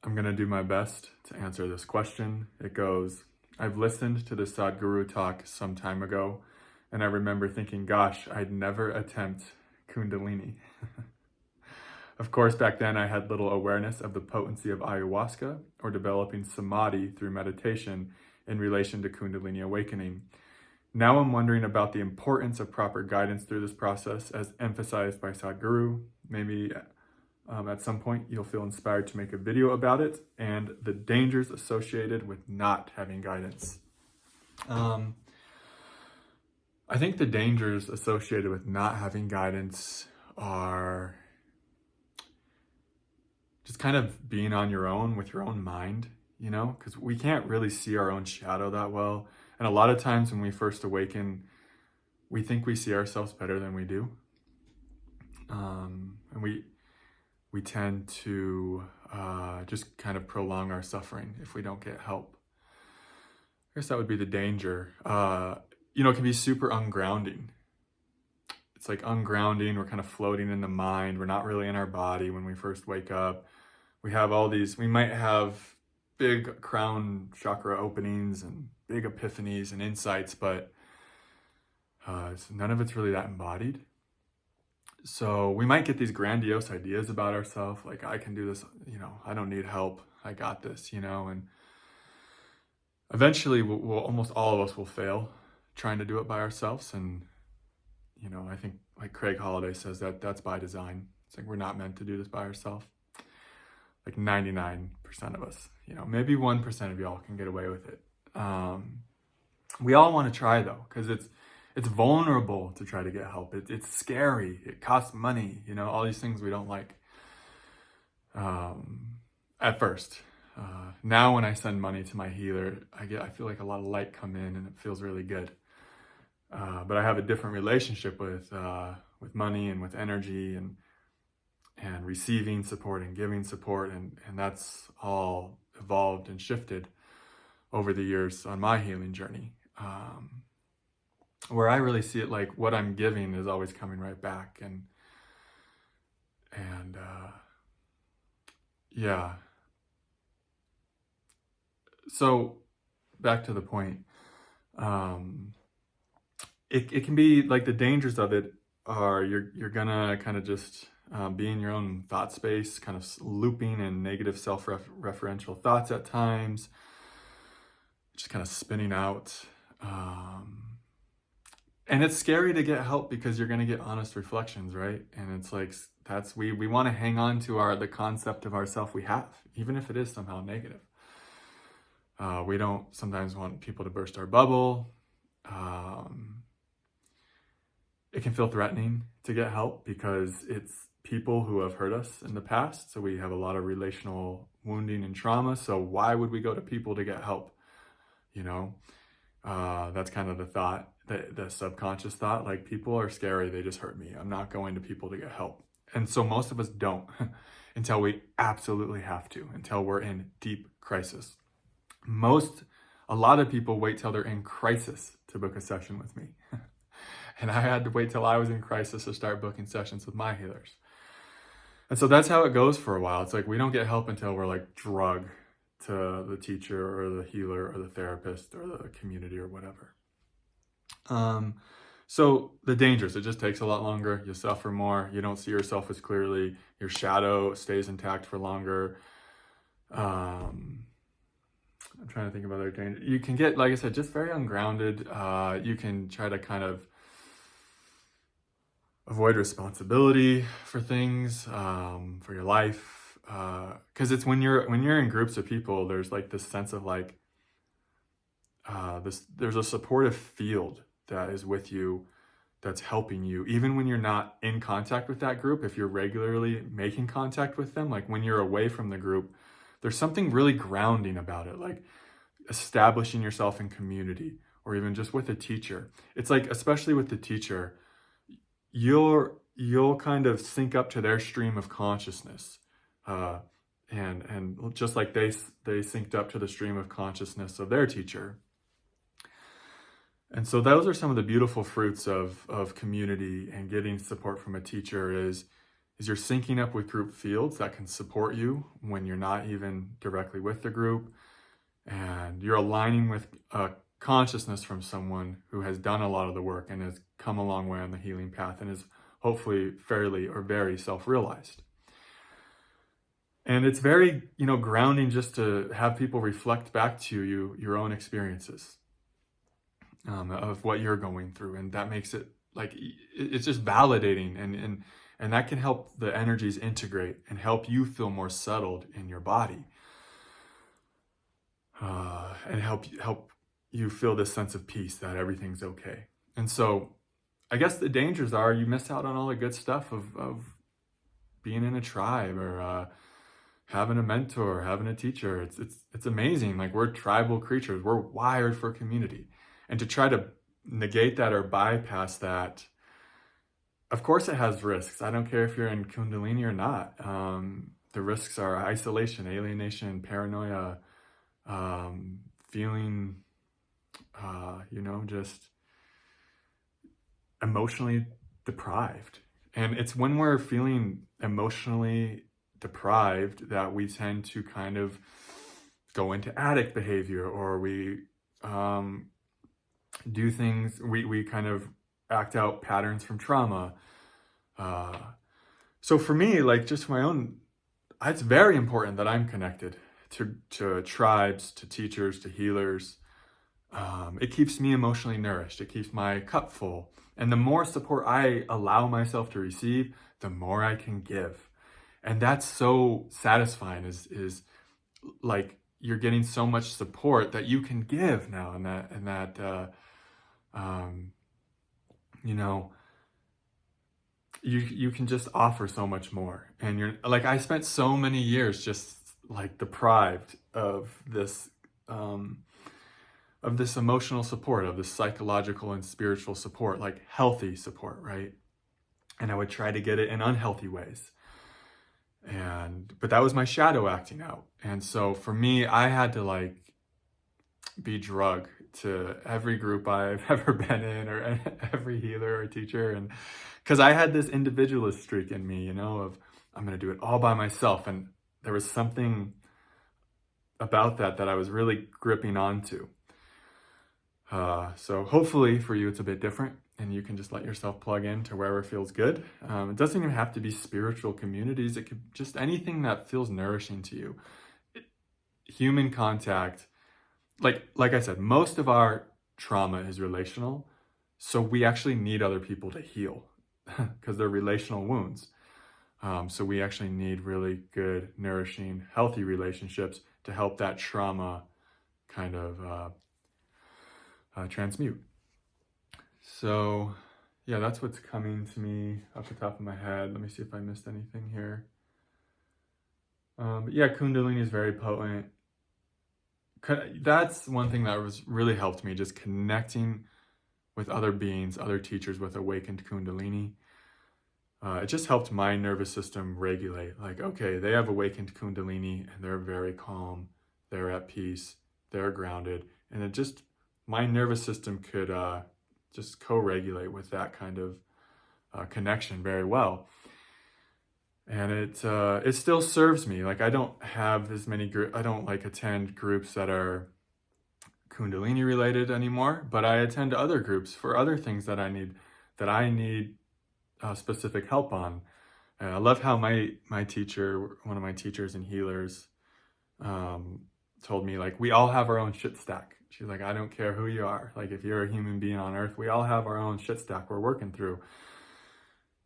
I'm going to do my best to answer this question. It goes, I've listened to the Sadhguru talk some time ago, and I remember thinking, gosh, I'd never attempt Kundalini. Of course, back then I had little awareness of the potency of ayahuasca or developing samadhi through meditation in relation to Kundalini awakening. Now I'm wondering about the importance of proper guidance through this process as emphasized by Sadhguru. Maybe at some point you'll feel inspired to make a video about it and the dangers associated with not having guidance. I think the dangers associated with not having guidance are just kind of being on your own with your own mind, you know, because we can't really see our own shadow that well. And a lot of times when we first awaken, we think we see ourselves better than we do. And we tend to just kind of prolong our suffering if we don't get help. I guess that would be the danger. It can be super ungrounding. It's like ungrounding. We're kind of floating in the mind. We're not really in our body when we first wake up. We might have big crown chakra openings and big epiphanies and insights, but none of it's really that embodied. So we might get these grandiose ideas about ourselves, like I can do this, I don't need help, I got this, and eventually we'll almost all of us will fail trying to do it by ourselves. And, I think like Craig Holliday says that's by design. It's like we're not meant to do this by ourselves. Like 99% of us, maybe 1% of y'all can get away with it. We all want to try though, because it's vulnerable to try to get help. It's scary. It costs money. All these things we don't like. At first, now when I send money to my healer, I feel like a lot of light come in, and it feels really good. But I have a different relationship with money and with energy and receiving support and giving support, and that's all evolved and shifted over the years on my healing journey. Where I really see it like what I'm giving is always coming right back. And yeah. So back to the point, it can be like the dangers of it are you're gonna kind of just be in your own thought space, kind of looping in negative self-referential thoughts at times, just kind of spinning out. And it's scary to get help because you're going to get honest reflections, right? And it's like, we want to hang on to the concept of ourself we have, even if it is somehow negative. We don't sometimes want people to burst our bubble. It can feel threatening to get help because it's people who have hurt us in the past. So we have a lot of relational wounding and trauma. So why would we go to people to get help? That's kind of the thought, the subconscious thought, like people are scary, they just hurt me, I'm not going to people to get help. And so most of us don't until we absolutely have to, until we're in deep crisis. A lot of people wait till they're in crisis to book a session with me. And I had to wait till I was in crisis to start booking sessions with my healers. And so that's how it goes for a while. It's like we don't get help until we're like drugged to the teacher or the healer or the therapist or the community or whatever. So the dangers, it just takes a lot longer. You suffer more. You don't see yourself as clearly. Your shadow stays intact for longer. I'm trying to think of other dangers. You can get, like I said, just very ungrounded. You can try to kind of avoid responsibility for things, for your life. Because it's when you're in groups of people, there's like this sense of like there's a supportive field that is with you, that's helping you, even when you're not in contact with that group. If you're regularly making contact with them, like when you're away from the group, there's something really grounding about it, like establishing yourself in community, or even just with a teacher. It's like, especially with the teacher, you'll kind of sync up to their stream of consciousness. And just like they synced up to the stream of consciousness of their teacher. And so those are some of the beautiful fruits of community and getting support from a teacher is is you're syncing up with group fields that can support you when you're not even directly with the group. And you're aligning with a consciousness from someone who has done a lot of the work and has come a long way on the healing path and is hopefully fairly or very self-realized. And it's very, grounding just to have people reflect back to you your own experiences of what you're going through. And that makes it it's just validating, and that can help the energies integrate and help you feel more settled in your body. And help you feel this sense of peace that everything's okay. And so I guess the dangers are you miss out on all the good stuff of being in a tribe or having a mentor, having a teacher. It's amazing. Like, we're tribal creatures. We're wired for community. And to try to negate that or bypass that, of course it has risks. I don't care if you're in Kundalini or not. The risks are isolation, alienation, paranoia, feeling, just emotionally deprived. And it's when we're feeling emotionally deprived that we tend to kind of go into addict behavior, or we do things, we kind of act out patterns from trauma. So for me, just my own, it's very important that I'm connected to tribes, to teachers, to healers. It keeps me emotionally nourished. It keeps my cup full. And the more support I allow myself to receive, the more I can give. And that's so satisfying, is like you're getting so much support that you can give now, and that you can just offer so much more. And you're like, I spent so many years just deprived of this emotional support, of this psychological and spiritual support, healthy support, right? And I would try to get it in unhealthy ways. But that was my shadow acting out. And so for me, I had to be drugged to every group I've ever been in, or every healer or teacher. And because I had this individualist streak in me, of I'm going to do it all by myself. And there was something about that I was really gripping onto. So hopefully for you, it's a bit different, and you can just let yourself plug in to wherever feels good. It doesn't even have to be spiritual communities. It could just anything that feels nourishing to you. Human contact, like I said, most of our trauma is relational. So we actually need other people to heal because they're relational wounds. So we actually need really good, nourishing, healthy relationships to help that trauma kind of transmute. So yeah, that's what's coming to me off the top of my head. Let me see if I missed anything here. Yeah, Kundalini is very potent. That's one thing that was really helped me, just connecting with other beings, other teachers with awakened Kundalini. It just helped my nervous system regulate. Okay, they have awakened Kundalini and they're very calm, they're at peace, they're grounded. And my nervous system could just co-regulate with that kind of connection very well. And it still serves me. I don't have as many I don't attend groups that are Kundalini related anymore, but I attend other groups for other things that I need specific help on. I love how my teacher, one of my teachers and healers, told me we all have our own shit stack. She's like, I don't care who you are. If you're a human being on earth, we all have our own shit stack we're working through.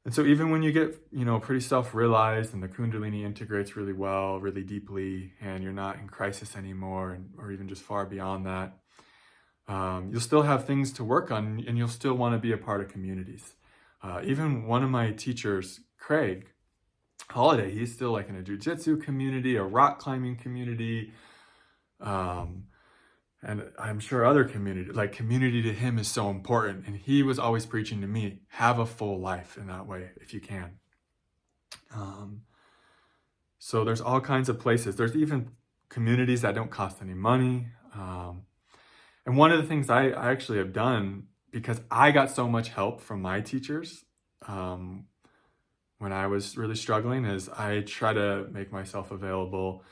And so even when you get, pretty self-realized and the Kundalini integrates really well, really deeply, and you're not in crisis anymore, or even just far beyond that, you'll still have things to work on, and you'll still want to be a part of communities. Even one of my teachers, Craig Holiday, he's still in a jiu-jitsu community, a rock climbing community, and I'm sure other community to him is so important. And he was always preaching to me, have a full life in that way if you can. So there's all kinds of places. There's even communities that don't cost any money. And one of the things I actually have done, because I got so much help from my teachers, when I was really struggling is I try to make myself available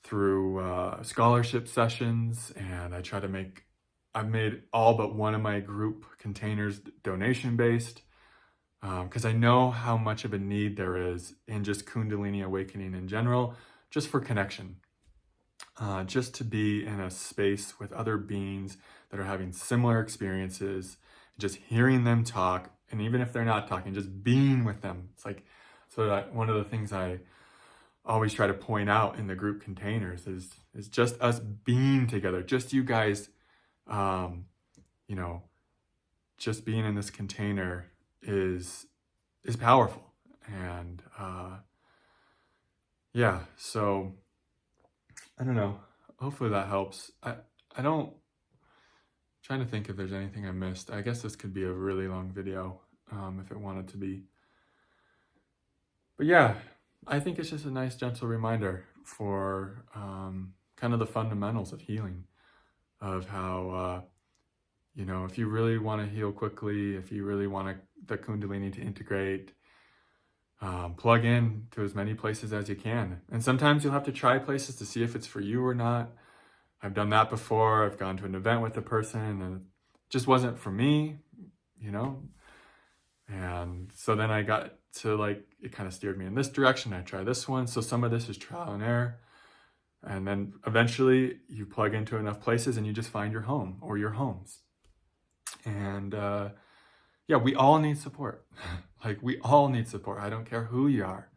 through scholarship sessions, and I've made all but one of my group containers donation-based, because I know how much of a need there is in just Kundalini awakening in general, just for connection, just to be in a space with other beings that are having similar experiences, just hearing them talk, and even if they're not talking, just being with them. It's like, so that one of the things I always try to point out in the group containers is just us being together, just you guys, you know, just being in this container is powerful. And yeah, so I don't know, hopefully that helps. I don't, trying to think if there's anything I missed. I guess this could be a really long video, if it wanted to be. But yeah, I think it's just a nice gentle reminder for kind of the fundamentals of healing, of how you know, if you really want to heal quickly, if you really want the Kundalini to integrate, plug in to as many places as you can. And sometimes you'll have to try places to see if it's for you or not. I've done that before. I've gone to an event with a person and it just wasn't for me, you know? And so then I got to like, it kind of steered me in this direction. I try this one. So some of this is trial and error. And then eventually you plug into enough places and you just find your home or your homes. And yeah, we all need support. Like we all need support. I don't care who you are.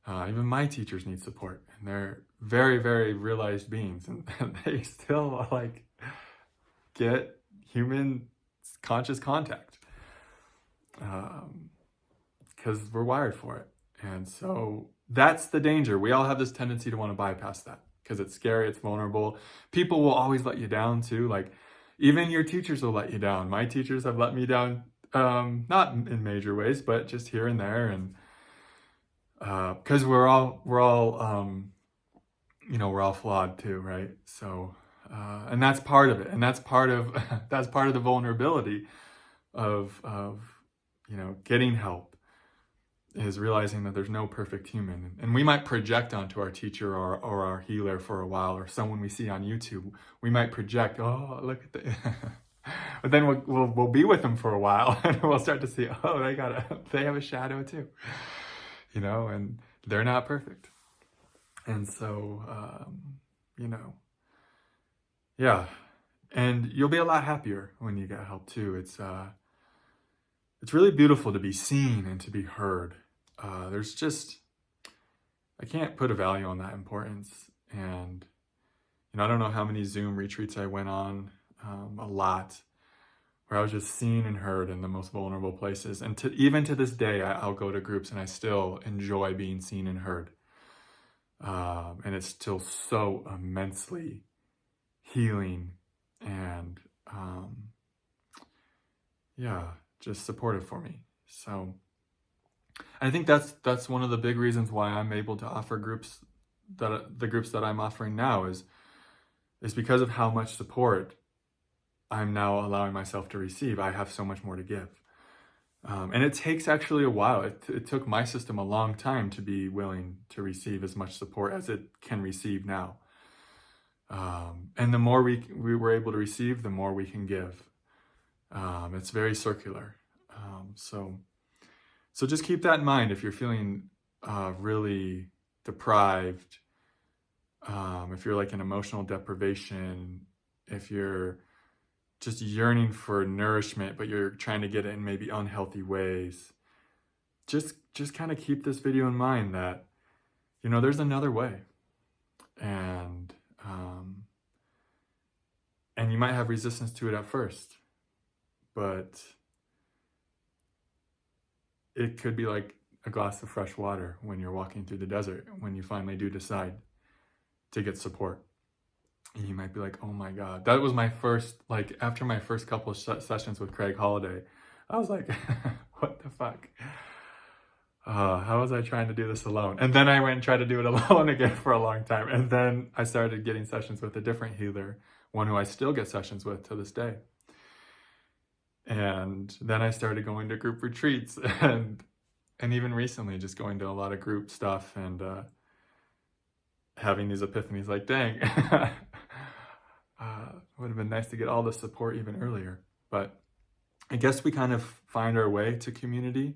Even my teachers need support, and they're very, very realized beings, and they still like get human conscious contact because we're wired for it. And so that's the danger. We all have this tendency to want to bypass that because it's scary, it's vulnerable. People will always let you down too. Like even your teachers will let you down. My teachers have let me down, not in major ways, but just here and there. And because we're all you know, we're all flawed too, right? So and that's part of it, and that's part of that's part of the vulnerability of you know, getting help, is realizing that there's no perfect human. And we might project onto our teacher or our healer for a while, or someone we see on YouTube. We might project, oh, look at the but then we'll be with them for a while and we'll start to see, oh, they have a shadow too, you know, and they're not perfect. And so you know, yeah, and you'll be a lot happier when you get help too. It's really beautiful to be seen and to be heard. There's just, I can't put a value on that importance. And you know, I don't know how many Zoom retreats I went on, a lot, where I was just seen and heard in the most vulnerable places. And even to this day, I'll go to groups and I still enjoy being seen and heard. And it's still so immensely healing and yeah, just supportive for me. So I think that's one of the big reasons why I'm able to offer groups, the groups that I'm offering now is because of how much support I'm now allowing myself to receive. I have so much more to give. And it takes actually a while. It took my system a long time to be willing to receive as much support as it can receive now. And the more we were able to receive, the more we can give. It's very circular. So just keep that in mind if you're feeling really deprived, if you're like in emotional deprivation, if you're just yearning for nourishment, but you're trying to get it in maybe unhealthy ways. Just kind of keep this video in mind that, you know, there's another way. And you might have resistance to it at first, but it could be like a glass of fresh water when you're walking through the desert, when you finally do decide to get support. And you might be like, oh my God, that was my first, like after my first couple of sessions with Craig Holiday, I was like, what the fuck? How was I trying to do this alone? And then I went and tried to do it alone again for a long time. And then I started getting sessions with a different healer, one who I still get sessions with to this day. And then I started going to group retreats, and And even recently, just going to a lot of group stuff and having these epiphanies like, dang, would have been nice to get all the support even earlier. But I guess we kind of find our way to community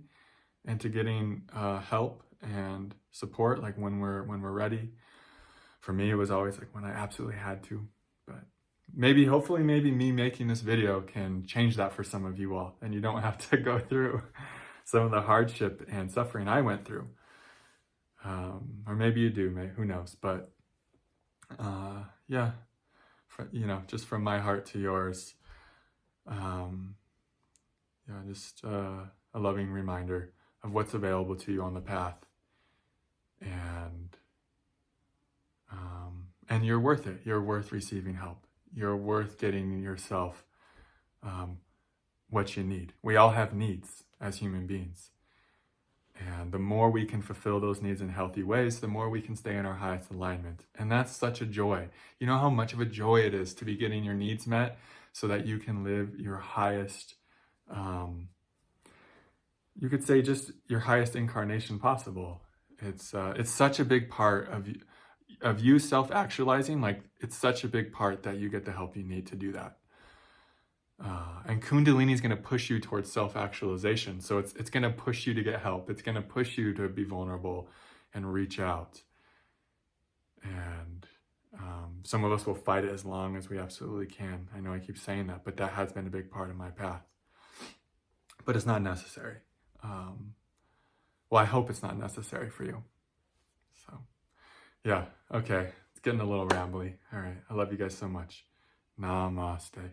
and to getting help and support, like when we're ready. For me, it was always like when I absolutely had to. But maybe, hopefully, maybe me making this video can change that for some of you all, and you don't have to go through some of the hardship and suffering I went through. Or maybe you do, who knows? But yeah, just from my heart to yours, just a loving reminder of what's available to you on the path, and you're worth it. You're worth receiving help. You're worth getting yourself what you need. We all have needs as human beings. And the more we can fulfill those needs in healthy ways, the more we can stay in our highest alignment. And that's such a joy. You know how much of a joy it is to be getting your needs met so that you can live your highest, you could say just your highest incarnation possible. It's such a big part of you self-actualizing. Like, it's such a big part that you get the help you need to do that. And Kundalini is going to push you towards self-actualization. So it's going to push you to get help. It's going to push you to be vulnerable and reach out. And some of us will fight it as long as we absolutely can. I know I keep saying that, but that has been a big part of my path. But it's not necessary. Well, I hope it's not necessary for you. So, yeah, okay. It's getting a little rambly. All right. I love you guys so much. Namaste.